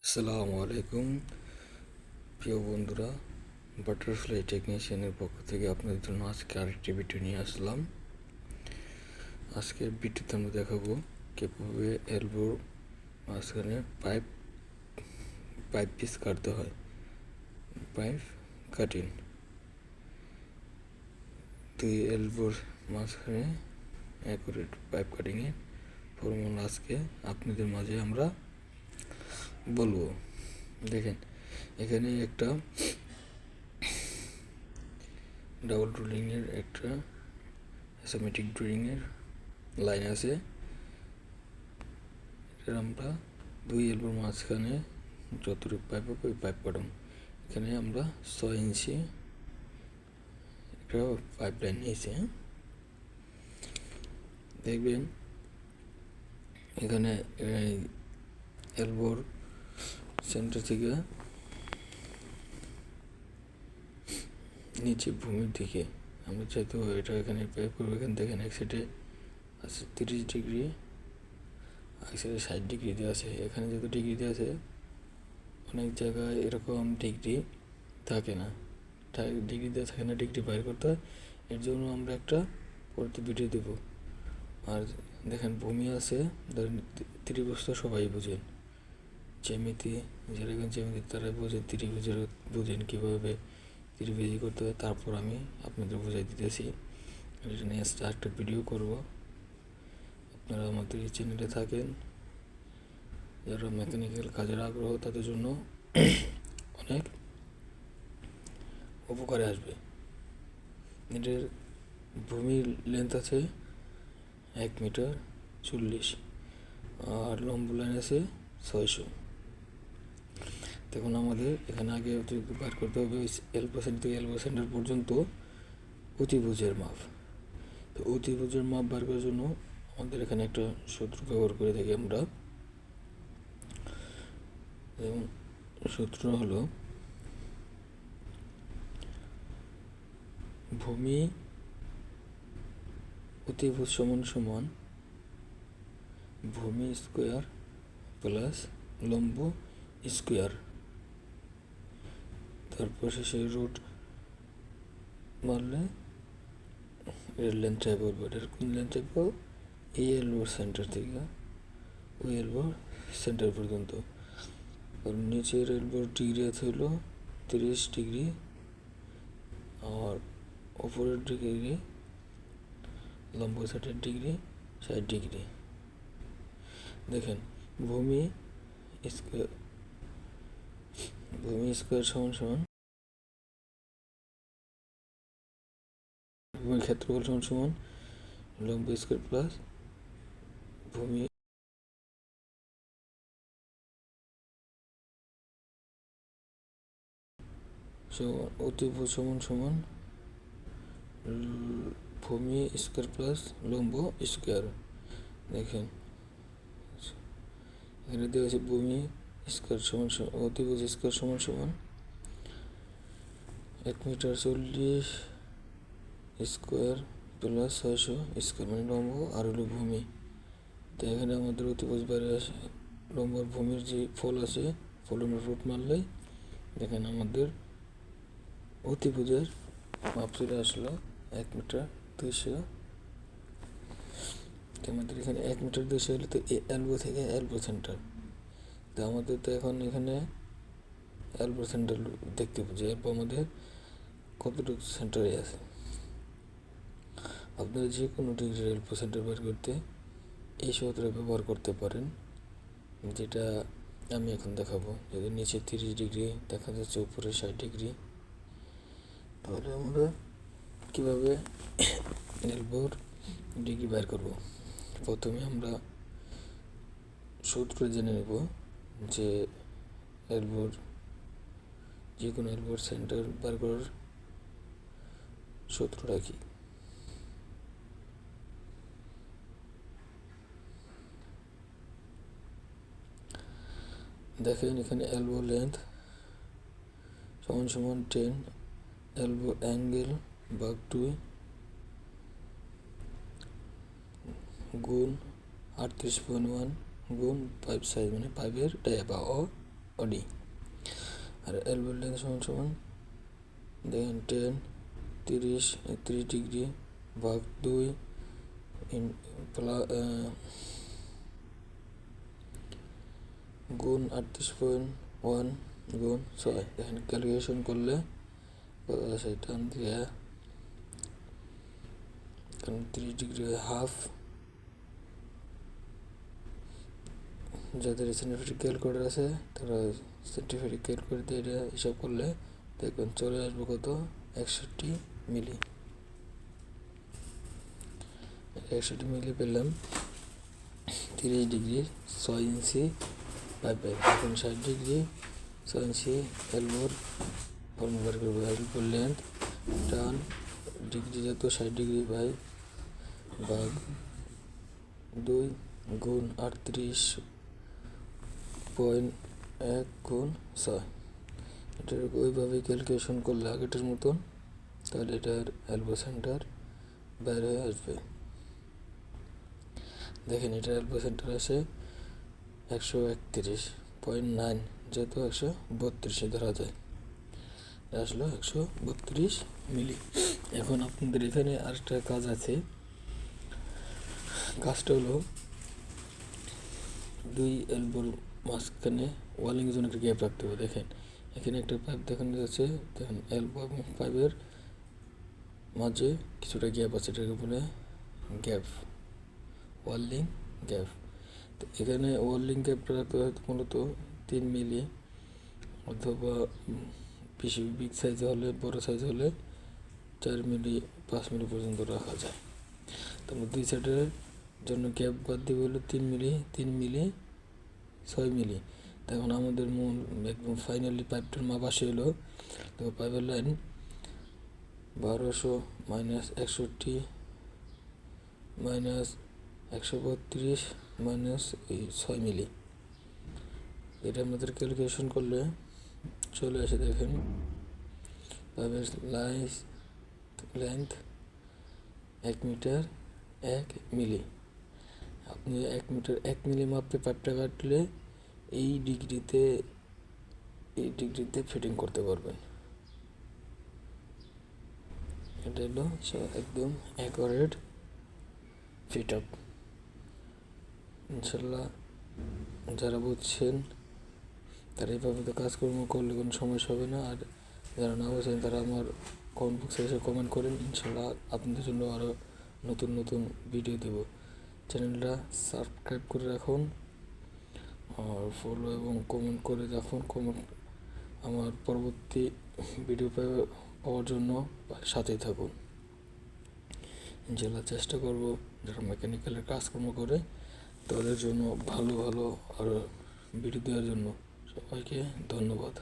আসসালামু আলাইকুম প্রিয় বন্ধুরা, বাটারফ্লাই টেকনিশিয়ানের পক্ষ থেকে আপনাদের জন্য আজকে আরেকটি ভিডিও নিয়ে আসলাম। আজকের ভিডিওতে আমরা দেখাবো কীভাবে এলবোর মাঝখানে পাইপ পিস কাটতে হয়। পাইপ কাটিং, দুই এলবোর মাঝখানে অ্যাকুরেট পাইপ কাটিংয়ের ফর্মুলা আজকে আপনাদের মাঝে আমরা বলবো। দেখেন, এখানে একটা ডাবল রুলিংয়ের একটা অ্যাসোমেটিক ড্রয়িংয়ের লাইন আছে। এটা আমরা দুই এলবোর মাঝখানে যতটুকু পাইপ হবে ওই পাইপ কাটাম। এখানে আমরা 6 ইঞ্চি একটা পাইপ লাইন নিয়েছি। দেখবেন এখানে এলবোর সেন্টার থেকে নিচে ভূমির দিকে আমরা যেহেতু এটা এখানে পাইপ করবো, এখান থেকে এক সাইডে আছে 30 ডিগ্রি, এক সাইডে 60 ডিগ্রিতে আছে। এখানে যত ডিগ্রিতে আছে অনেক জায়গায় এরকম ডিগ্রি থাকে না, ডিগ্রিতে থাকে না, ডিগ্রি বাইর করতে হয়। এর জন্য আমরা একটা পরবর্তী ভিডিও দেবো। আর দেখেন ভূমি আছে, ধরেন ত্রিভুজ তো সবাই বোঝেন, জ্যামিতি যারা জ্যামিতি তারা বোঝেন, ত্রিভুজের বোঝেন কীভাবে ত্রিভুজি করতে হয়। তারপর আমি আপনাদের বোঝাই দিতেছি। এটা নিয়ে একটা ভিডিও করব। আপনারা আমাদের এই চ্যানেলে থাকেন, যারা মেকানিক্যাল কাজের আগ্রহ তাদের জন্য অনেক উপকারে আসবে। এটার ভূমির লেন্থ আছে 1 মিটার 40, আর লম্ব লাইন আছে 600। দেখুন আমাদের এখানে আগে অতিরিক্ত বার করতে হবে এলবো সেন্টার থেকে এলবো সেন্টার পর্যন্ত অতিভুজের মাপ। তো অতিভুজের মাপ বার করার জন্য আমাদের এখানে একটা সূত্র ব্যবহার করে থাকি আমরা। যেমন সূত্র হলো ভূমি অতিভুজ সমান সমান ভূমি স্কোয়ার প্লাস লম্ব স্কোয়ার, তারপর শেষে রুট মারলে এর লেন্থটা বলবো। এটার কোন লেন্থটা পাবো? এই এলবোর সেন্টার থেকে ওই এলবোর সেন্টার পর্যন্ত। আর নিচের এলবোর ডিগ্রি আছে হলো 30 ডিগ্রি, আর ওপরের ডিগ্রি লম্ব সাইডের ডিগ্রি 60 ডিগ্রি। দেখেন ভূমি স্কোয়ার সমান সমান ভূমির ক্ষেত্রফল সমান সমান লম্ব স্কোয়ার প্লাস ভূমি সমান অতিভুজ সমান সমান ভূমি স্কোয়ার প্লাস লম্ব স্কোয়ার। দেখেন এখানে দেওয়া আছে ভূমি স্কোয়ার সমান সমান অতিভুজ স্কোয়ার সমান সমান 1 মিটার 40 স্কোয়ার প্লাস 600 স্কোয়ার, মানে লম্ব আর হলো ভূমি। তো এখানে আমাদের অতিভুজ বাইরে আসে, লম্ব আর ভূমির যে ফল আছে ফলের রুট মারলেই দেখেন আমাদের অতিভুজের মাপ চলে আসলো 1 মিটার 200। আমাদের এখানে 1 মিটার 200 হলে তো এলবো থেকে এলবো সেন্টার। তো আমাদের তো এখন এখানে এলবো সেন্টার দেখতে পাবো যে এলবো আমাদের কতটুকু সেন্টারে আছে। আপনারা যে কোনো ডিগ্রির এলবো সেন্টার বের করতে এই সূত্র ব্যবহার করতে পারেন, যেটা আমি এখন দেখাবো। যদি নিচে 30 ডিগ্রি দেখা যাচ্ছে, উপরে 60 ডিগ্রি, তাহলে আমরা কীভাবে এলবোর ডিগ্রি বের করব। প্রথমে আমরা সূত্র জেনে নেব যে এলবোর যে কোনো এলবোর সেন্টার বের করার সূত্রটা কি। দেখেন এখানে এলবো লেন্থ সমান সমান 10, এলবো অ্যাঙ্গেল ভাগ 2 গুণ 38.1 গুণ পাইপ সাইজ, মানে পাইপের ডায়া বা অডি। আর এলবো লেন্থ সমান সমান দেখেন 30 ডিগ্রি ভাগ 2 গুণ 38.1 গুণ 6। এখানে ক্যালকুলেশন করলে টান দিয়ে 30 ডিগ্রি হাফ। যাদের সেন্টিফিক ক্যালকুলেটর আছে তারা সেন্টিফিক ক্যালকুলেটর দিয়ে এটা হিসাব করলে দেখবেন চলে আসবে কত 61 মিলি। 61 মিলি পেলাম 30 ডিগ্রি 6 ইঞ্চি পাইপের। এখন 60 ডিগ্রি 6 ইঞ্চি এলবোর ফর্মুলা বের করবো। এলবোর লেন্থ টান ডিগ্রি যত 60 ডিগ্রি ভাগ 2 গুণ 38.1 গুণ 6। এটার ওইভাবে ক্যালকুলেশন করলে আগেটার মতন তাহলে এটার এলবো সেন্টার বের হয়ে আসবে। দেখেন এটার এলবো সেন্টার আসে 131.9, যেহেতু 132 ধরা যায়, আসলো 132 মিলি। এখন আপনাদের এখানে আরেকটা কাজ আছে। কাজটা হলো 2 এলবোর মাঝখানে ওয়ালিংয়ের জন্য একটা গ্যাপ রাখতে হবে। দেখেন এখানে একটা পাইপ দেখানো যাচ্ছে, দেখেন এলবো এবং পাইপের মাঝে কিছুটা গ্যাপ আছে, এটাকে বলে গ্যাপ, ওয়ার্লিং গ্যাপ। তো এখানে ওয়ার্লিং গ্যাপটা রাখতে হয় মূলত 3 মিলি, অথবা বেশি বিগ সাইজ হলে, বড় সাইজ হলে 4 মিলি 5 মিলি পর্যন্ত রাখা যায়। তারপর 2 সাইডের জন্য গ্যাপ বাদ দিয়ে হলো 3 মিলি 6 মিলি। তখন আমাদের মূল একদম ফাইনালি পাইপটার মাপ আসে হলো, তো পাইপের লাইন 1200 মাইনাস 61 মাইনাস 132 মাইনাস 6 মিলি। এটা আমাদের ক্যালকুলেশন করলে চলে আসে। দেখেন পাইপের লেন্থ 1 মিটার 1 মিলি। আপনি 1 মিটার 1 মিলি মাপে পাইপটা কাটলে এই ডিগ্রিতে ফিটিং করতে পারবেন। এটা হলো একদম অ্যাকুরেট ফিটআপ। ইনশাল্লাহ যারা বুঝছেন তারা এইভাবে তো কাজকর্ম করলে কোনো সমস্যা হবে না। আর যারা না বুঝছেন তারা আমার কমেন্ট বক্সে এসে কমেন্ট করেন, ইনশাল্লাহ আপনাদের জন্য আরও নতুন নতুন ভিডিও দেব। চ্যানেলটা সাবস্ক্রাইব করে রাখুন আর ফলো এবং কমেন্ট করে রাখুন। আমার পরবর্তী ভিডিও পাওয়ার জন্য সাথেই থাকুন। ইনশাল্লাহ চেষ্টা করব যারা মেকানিক্যালের কাজকর্ম করে তাদের জন্য ভালো ভালো আরও ভিডিও দেওয়ার জন্য। সবাইকে ধন্যবাদ।